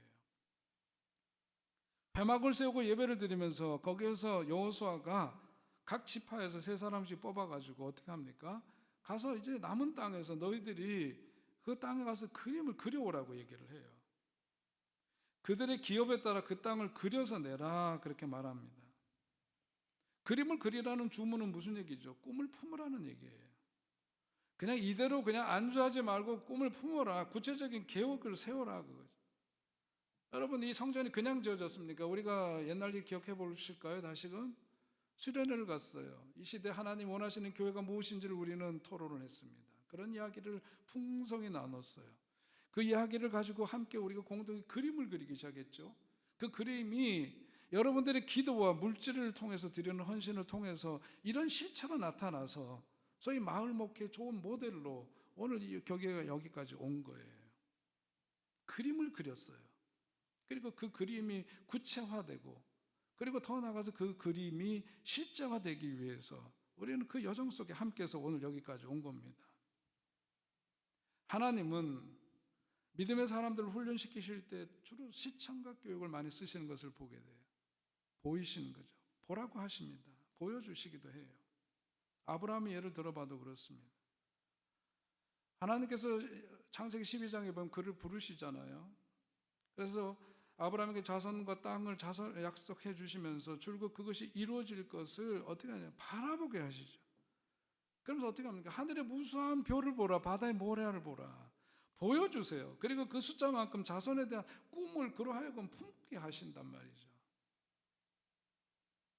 회막을 세우고 예배를 드리면서 거기에서 여호수아가 각 지파에서 3사람씩 뽑아가지고 어떻게 합니까? 가서 이제 남은 땅에서 너희들이 그 땅에 가서 그림을 그려오라고 얘기를 해요. 그들의 기업에 따라 그 땅을 그려서 내라 그렇게 말합니다. 그림을 그리라는 주문은 무슨 얘기죠? 꿈을 품으라는 얘기예요. 그냥 이대로 그냥 안주하지 말고 꿈을 품어라. 구체적인 계획을 세워라 그거죠. 여러분, 이 성전이 그냥 지어졌습니까? 우리가 옛날 일 기억해 보실까요? 다시금 수련회를 갔어요. 이 시대 하나님 원하시는 교회가 무엇인지를 우리는 토론을 했습니다. 그런 이야기를 풍성히 나눴어요. 그 이야기를 가지고 함께 우리가 공동의 그림을 그리기 시작했죠. 그 그림이 여러분들의 기도와 물질을 통해서 드리는 헌신을 통해서 이런 실체로 나타나서 소위 마을 목회의 좋은 모델로 오늘 이 교회가 여기까지 온 거예요. 그림을 그렸어요. 그리고 그 그림이 구체화되고 그리고 더 나아가서 그 그림이 실제화되기 위해서 우리는 그 여정 속에 함께해서 오늘 여기까지 온 겁니다. 하나님은 믿음의 사람들을 훈련시키실 때 주로 시청각 교육을 많이 쓰시는 것을 보게 돼요. 보이시는 거죠. 보라고 하십니다. 보여주시기도 해요. 아브라함의 예를 들어봐도 그렇습니다. 하나님께서 창세기 12장에 보면 그를 부르시잖아요. 그래서 아브라함에게 자손과 땅을 약속해 주시면서 줄곧 그것이 이루어질 것을 어떻게 하냐, 바라보게 하시죠. 그러면서 어떻게 합니까? 하늘의 무수한 별을 보라, 바다의 모래알을 보라, 보여주세요. 그리고 그 숫자만큼 자손에 대한 꿈을 그러하여금 품게 하신단 말이죠.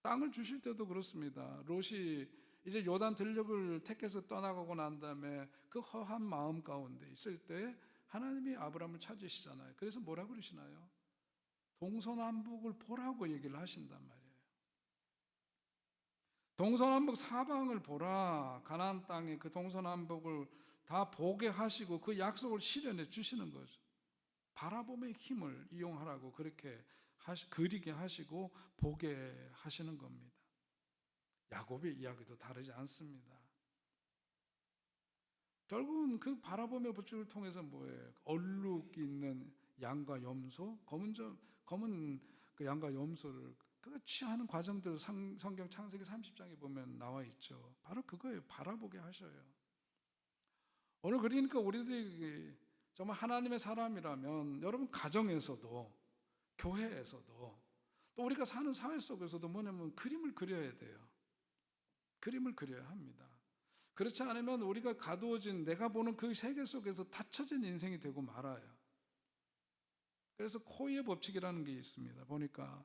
땅을 주실 때도 그렇습니다. 롯이 이제 요단 들녘을 택해서 떠나가고 난 다음에 그 허한 마음 가운데 있을 때 하나님이 아브라함을 찾으시잖아요. 그래서 뭐라 그러시나요? 동서남북을 보라고 얘기를 하신단 말이에요. 동서남북 사방을 보라. 가나안 땅에 그 동서남북을 다 보게 하시고 그 약속을 실현해 주시는 거죠. 바라봄의 힘을 이용하라고 그렇게 그리게 하시고 보게 하시는 겁니다. 야곱의 이야기도 다르지 않습니다. 결국은 그 바라봄의 법칙을 통해서 뭐예요? 얼룩이 있는 양과 염소, 검은 그 양과 염소를 그가 취하는 과정들 성경 창세기 30장에 보면 나와 있죠. 바로 그거예요. 바라보게 하셔요. 오늘 그러니까 우리들이 정말 하나님의 사람이라면 여러분 가정에서도 교회에서도 또 우리가 사는 사회 속에서도 뭐냐면 그림을 그려야 돼요. 그림을 그려야 합니다. 그렇지 않으면 우리가 가두어진 내가 보는 그 세계 속에서 닫혀진 인생이 되고 말아요. 그래서 코이의 법칙이라는 게 있습니다. 보니까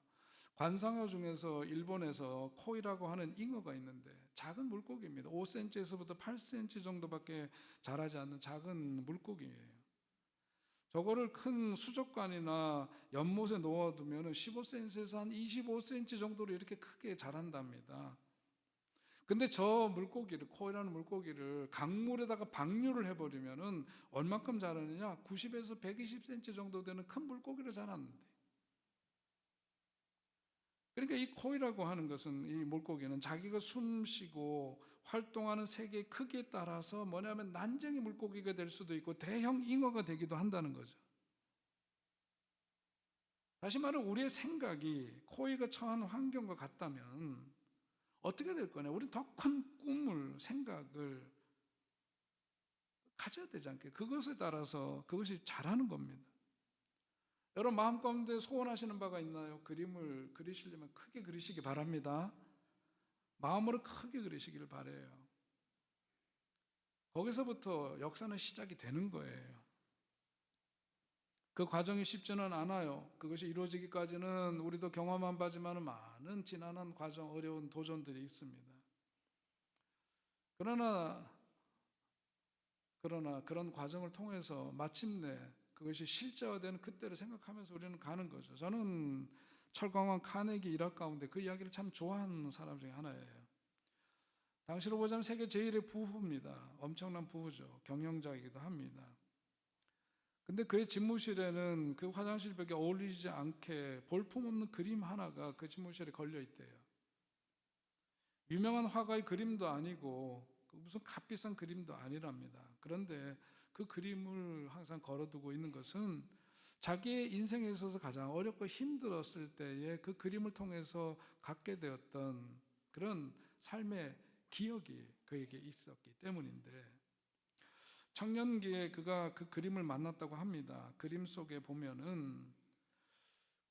관상어 중에서 일본에서 코이라고 하는 잉어가 있는데 작은 물고기입니다. 5cm에서부터 8cm 정도밖에 자라지 않는 작은 물고기예요. 저거를 큰 수족관이나 연못에 놓아두면 15cm에서 한 25cm 정도로 이렇게 크게 자란답니다. 근데 저 물고기를, 코이라는 물고기를 강물에다가 방류를 해버리면은 얼만큼 자라느냐? 90에서 120cm 정도 되는 큰 물고기로 자랐는데. 그러니까 이 코이라고 하는 것은, 이 물고기는 자기가 숨쉬고 활동하는 세계의 크기에 따라서 뭐냐면 난쟁이 물고기가 될 수도 있고 대형 잉어가 되기도 한다는 거죠. 다시 말해 우리의 생각이 코이가 처한 환경과 같다면 어떻게 될 거냐? 우리 더 큰 꿈을, 생각을 가져야 되지 않게? 그것에 따라서 그것이 자라는 겁니다. 여러분 마음 가운데 소원하시는 바가 있나요? 그림을 그리시려면 크게 그리시기 바랍니다. 마음으로 크게 그리시기를 바라요. 거기서부터 역사는 시작이 되는 거예요. 그 과정이 쉽지는 않아요. 그것이 이루어지기까지는 우리도 경험한 바지만 많은 지난한 과정, 어려운 도전들이 있습니다. 그러나 그런 과정을 통해서 마침내 그것이 실제화되는 그때를 생각하면서 우리는 가는 거죠. 저는 철강원 카네기 일학 가운데 그 이야기를 참 좋아하는 사람 중에 하나예요. 당시로 보자면 세계 제1의 부후입니다. 엄청난 부후죠. 경영자이기도 합니다. 근데 그의 집무실에는 그 화장실 벽에 어울리지 않게 볼품없는 그림 하나가 그 집무실에 걸려 있대요. 유명한 화가의 그림도 아니고 무슨 값비싼 그림도 아니랍니다. 그런데 그 그림을 항상 걸어두고 있는 것은 자기의 인생에 있어서 가장 어렵고 힘들었을 때에 그 그림을 통해서 갖게 되었던 그런 삶의 기억이 그에게 있었기 때문인데, 청년기에 그가 그 그림을 만났다고 합니다. 그림 속에 보면은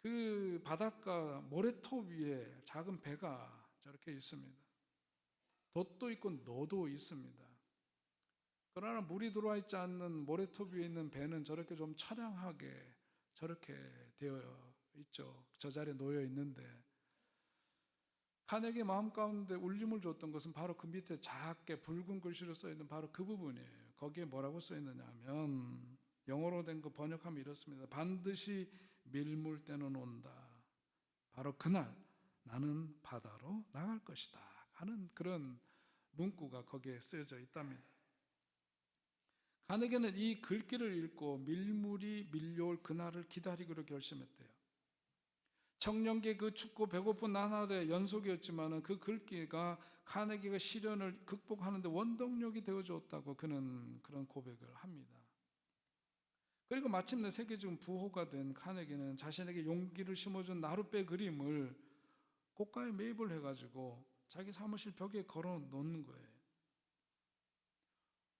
그 바닷가 모래톱 위에 작은 배가 저렇게 있습니다. 돛도 있고 노도 있습니다. 그러나 물이 들어와 있지 않는 모래톱 위에 있는 배는 저렇게 좀 처량하게 저렇게 되어 있죠. 저 자리에 놓여 있는데, 카네기 마음 가운데 울림을 줬던 것은 바로 그 밑에 작게 붉은 글씨로 써 있는 바로 그 부분이에요. 거기에 뭐라고 써 있느냐 하면, 영어로 된 거 번역하면 이렇습니다. 반드시 밀물 때는 온다. 바로 그날 나는 바다로 나갈 것이다 하는 그런 문구가 거기에 쓰여져 있답니다. 카네기는 이 글귀를 읽고 밀물이 밀려올 그날을 기다리기로 결심했대요. 청년기의 그 춥고 배고픈 나날의 연속이었지만 그 글귀가 카네기가 시련을 극복하는 데 원동력이 되어줬다고 그는 그런 고백을 합니다. 그리고 마침내 세계적인 부호가 된 카네기는 자신에게 용기를 심어준 나룻배 그림을 고가에 매입을 해가지고 자기 사무실 벽에 걸어 놓는 거예요.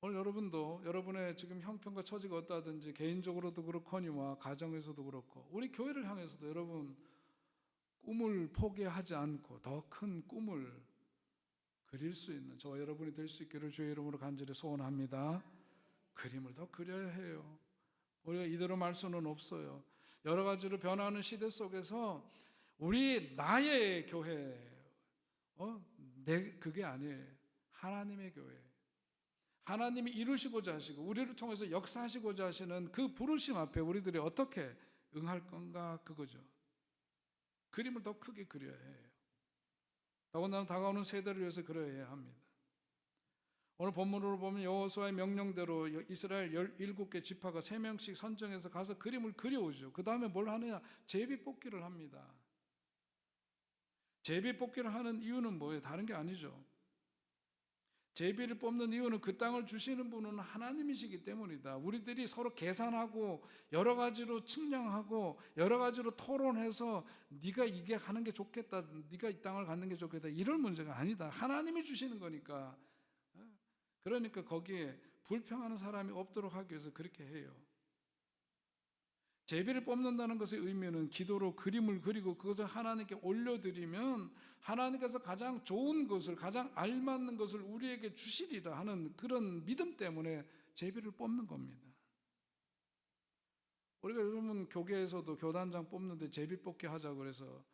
오늘 여러분도 여러분의 지금 형편과 처지가 어떠하든지 개인적으로도 그렇거니와 가정에서도 그렇고 우리 교회를 향해서도 여러분 꿈을 포기하지 않고 더 큰 꿈을 그릴 수 있는 저와 여러분이 될 수 있기를 주의 이름으로 간절히 소원합니다. 그림을 더 그려야 해요. 우리가 이대로 말 수는 없어요. 여러 가지로 변화하는 시대 속에서 우리 나의 교회, 그게 아니에요. 하나님의 교회. 하나님이 이루시고자 하시고 우리를 통해서 역사하시고자 하시는 그 부르심 앞에 우리들이 어떻게 응할 건가 그거죠. 그림을 더 크게 그려야 해요. 더군다나 다가오는 세대를 위해서 그려야 합니다. 오늘 본문으로 보면 여호수아의 명령대로 이스라엘 17개 지파가 3명씩 선정해서 가서 그림을 그려오죠. 그 다음에 뭘 하느냐? 제비뽑기를 합니다. 제비뽑기를 하는 이유는 뭐예요? 다른 게 아니죠. 제비를 뽑는 이유는 그 땅을 주시는 분은 하나님이시기 때문이다. 우리들이 서로 계산하고 여러 가지로 측량하고 여러 가지로 토론해서 네가 이게 하는 게 좋겠다, 네가 이 땅을 갖는 게 좋겠다 이런 문제가 아니다. 하나님이 주시는 거니까. 그러니까 거기에 불평하는 사람이 없도록 하기 위해서 그렇게 해요. 제비를 뽑는다는 것의 의미는 기도로 그림을 그리고 그것을 하나님께 올려드리면 하나님께서 가장 좋은 것을, 가장 알맞는 것을 우리에게 주시리라 하는 그런 믿음 때문에 제비를 뽑는 겁니다. 우리가 요즘은 교계에서도 교단장 뽑는데 제비 뽑기 하자고 그래서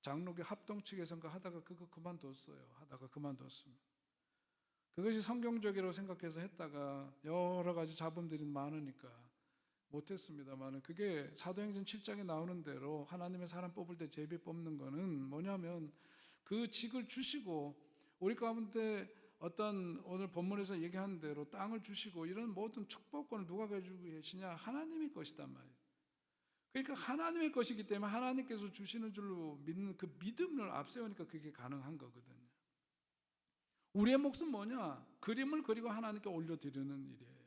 장로교 합동 측에선가 하다가 그거 그만뒀어요. 하다가 그만뒀습니다. 그것이 성경적이라고 생각해서 했다가 여러 가지 잡음들이 많으니까 못했습니다만, 그게 사도행전 7장에 나오는 대로 하나님의 사람 뽑을 때 제비 뽑는 거는 뭐냐면 그 직을 주시고 우리 가운데 어떤 오늘 본문에서 얘기하는 대로 땅을 주시고 이런 모든 축복권을 누가 가지고 계시냐? 하나님의 것이단 말이에요. 그러니까 하나님의 것이기 때문에 하나님께서 주시는 줄로 믿는 그 믿음을 앞세우니까 그게 가능한 거거든요. 우리의 몫은 뭐냐? 그림을 그리고 하나님께 올려드리는 일이에요.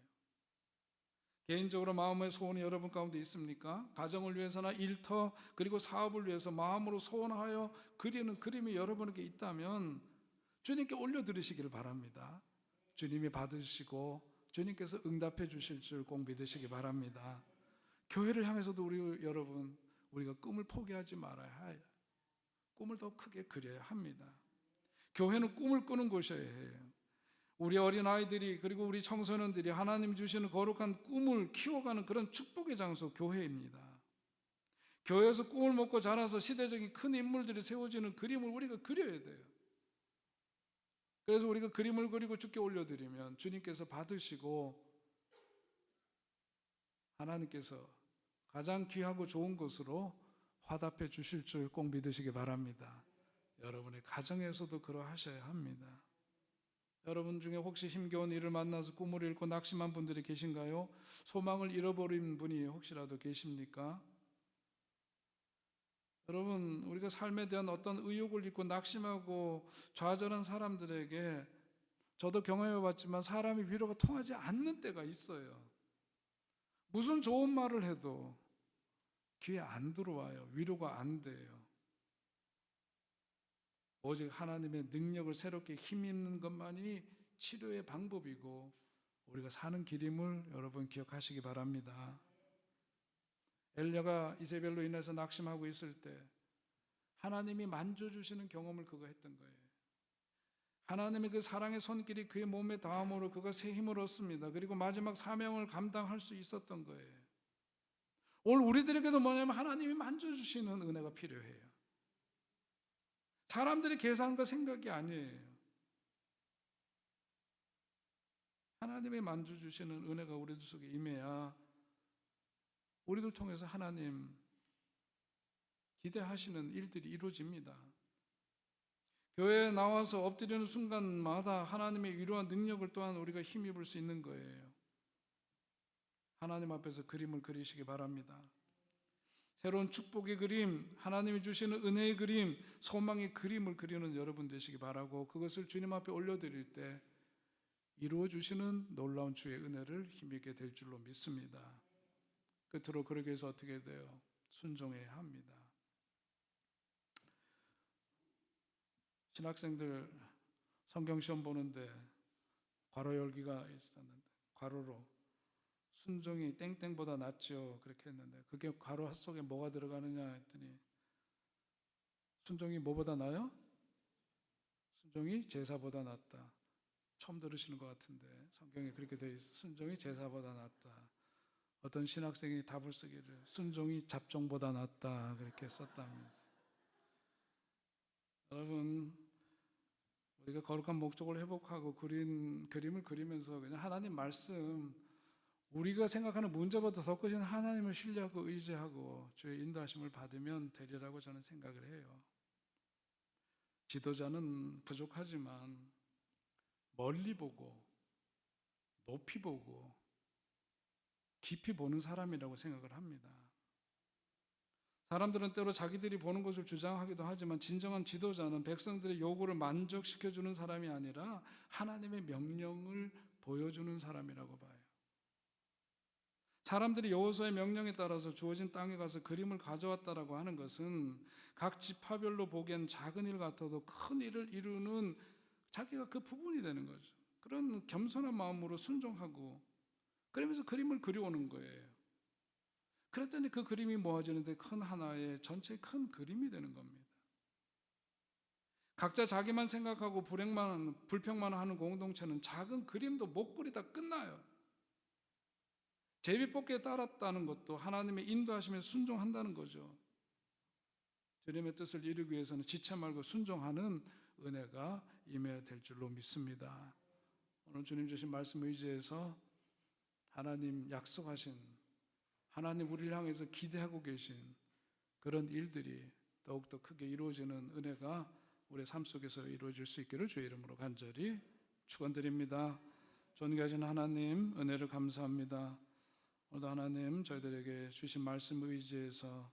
개인적으로 마음의 소원이 여러분 가운데 있습니까? 가정을 위해서나 일터 그리고 사업을 위해서 마음으로 소원하여 그리는 그림이 여러분에게 있다면 주님께 올려드리시기를 바랍니다. 주님이 받으시고 주님께서 응답해 주실 줄 꼭 믿으시기 바랍니다. 교회를 향해서도 우리가 꿈을 포기하지 말아야 해요. 꿈을 더 크게 그려야 합니다. 교회는 꿈을 꾸는 곳이어야 해요. 우리 어린아이들이 그리고 우리 청소년들이 하나님 주시는 거룩한 꿈을 키워가는 그런 축복의 장소 교회입니다. 교회에서 꿈을 먹고 자라서 시대적인 큰 인물들이 세워지는 그림을 우리가 그려야 돼요. 그래서 우리가 그림을 그리고 주께 올려드리면 주님께서 받으시고 하나님께서 가장 귀하고 좋은 것으로 화답해 주실 줄 꼭 믿으시기 바랍니다. 여러분의 가정에서도 그러하셔야 합니다. 여러분 중에 혹시 힘겨운 일을 만나서 꿈을 잃고 낙심한 분들이 계신가요? 소망을 잃어버린 분이 혹시라도 계십니까? 여러분, 우리가 삶에 대한 어떤 의욕을 잃고 낙심하고 좌절한 사람들에게 저도 경험해 봤지만 사람이 위로가 통하지 않는 때가 있어요. 무슨 좋은 말을 해도 귀에 안 들어와요. 위로가 안 돼요. 오직 하나님의 능력을 새롭게 힘입는 것만이 치료의 방법이고 우리가 사는 길임을 여러분 기억하시기 바랍니다. 엘리야가 이세벨로 인해서 낙심하고 있을 때 하나님이 만져주시는 경험을 그가 했던 거예요. 하나님의 그 사랑의 손길이 그의 몸에 닿음으로 그가 새 힘을 얻습니다. 그리고 마지막 사명을 감당할 수 있었던 거예요. 오늘 우리들에게도 뭐냐면 하나님이 만져주시는 은혜가 필요해요. 사람들의 계산과 생각이 아니에요. 하나님의 만져주시는 은혜가 우리들 속에 임해야 우리들 통해서 하나님 기대하시는 일들이 이루어집니다. 교회에 나와서 엎드리는 순간마다 하나님의 위로와 능력을 또한 우리가 힘입을 수 있는 거예요. 하나님 앞에서 그림을 그리시기 바랍니다. 새로운 축복의 그림, 하나님이 주시는 은혜의 그림, 소망의 그림을 그리는 여러분 되시기 바라고 그것을 주님 앞에 올려드릴 때 이루어 주시는 놀라운 주의 은혜를 힘입게 될 줄로 믿습니다. 끝으로 그러기 위해서 어떻게 돼요? 순종해야 합니다. 신학생들 성경 시험 보는데 괄호 열기가 있었는데 괄호로 순종이 땡땡보다 낫죠. 그렇게 했는데 그게 괄호 속에 뭐가 들어가느냐 했더니 순종이 뭐보다 나아요? 순종이 제사보다 낫다. 처음 들으시는 것 같은데 성경에 그렇게 되어 있어. 순종이 제사보다 낫다. 어떤 신학생이 답을 쓰기를 순종이 잡종보다 낫다 그렇게 썼답니다. 여러분, 우리가 거룩한 목적을 회복하고 그린 그림을 그리면서 그냥 하나님 말씀, 우리가 생각하는 문제보다 더 크신 하나님을 신뢰하고 의지하고 주의 인도하심을 받으면 되리라고 저는 생각을 해요. 지도자는 부족하지만 멀리 보고 높이 보고 깊이 보는 사람이라고 생각을 합니다. 사람들은 때로 자기들이 보는 것을 주장하기도 하지만 진정한 지도자는 백성들의 요구를 만족시켜주는 사람이 아니라 하나님의 명령을 보여주는 사람이라고 봐요. 사람들이 여호수아의 명령에 따라서 주어진 땅에 가서 그림을 가져왔다라고 하는 것은 각 지파별로 보기엔 작은 일 같아도 큰 일을 이루는 자기가 그 부분이 되는 거죠. 그런 겸손한 마음으로 순종하고 그러면서 그림을 그려오는 거예요. 그랬더니 그 그림이 모아지는데 큰 하나의 전체 큰 그림이 되는 겁니다. 각자 자기만 생각하고 불평만 하는 공동체는 작은 그림도 못 그리다 끝나요. 제비뽑기에 따랐다는 것도 하나님의 인도하심에 순종한다는 거죠. 주님의 뜻을 이루기 위해서는 지체 말고 순종하는 은혜가 임해야 될 줄로 믿습니다. 오늘 주님 주신 말씀 의지해서 하나님 약속하신 하나님 우리를 향해서 기대하고 계신 그런 일들이 더욱더 크게 이루어지는 은혜가 우리의 삶 속에서 이루어질 수 있기를 주의 이름으로 간절히 축원드립니다. 존귀하신 하나님 은혜를 감사합니다. 오늘도 하나님 저희들에게 주신 말씀 의지해서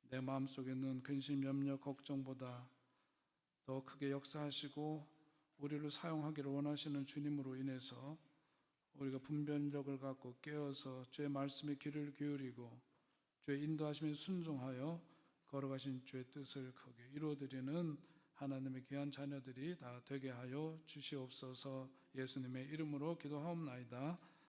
내 마음속에 있는 근심, 염려, 걱정보다 더 크게 역사하시고 우리를 사용하기를 원하시는 주님으로 인해서 우리가 분별력을 갖고 깨어서 주의 말씀에 귀를 기울이고 주의 인도하심에 순종하여 걸어가신 주의 뜻을 크게 이루어드리는 하나님의 귀한 자녀들이 다 되게 하여 주시옵소서. 예수님의 이름으로 기도하옵나이다.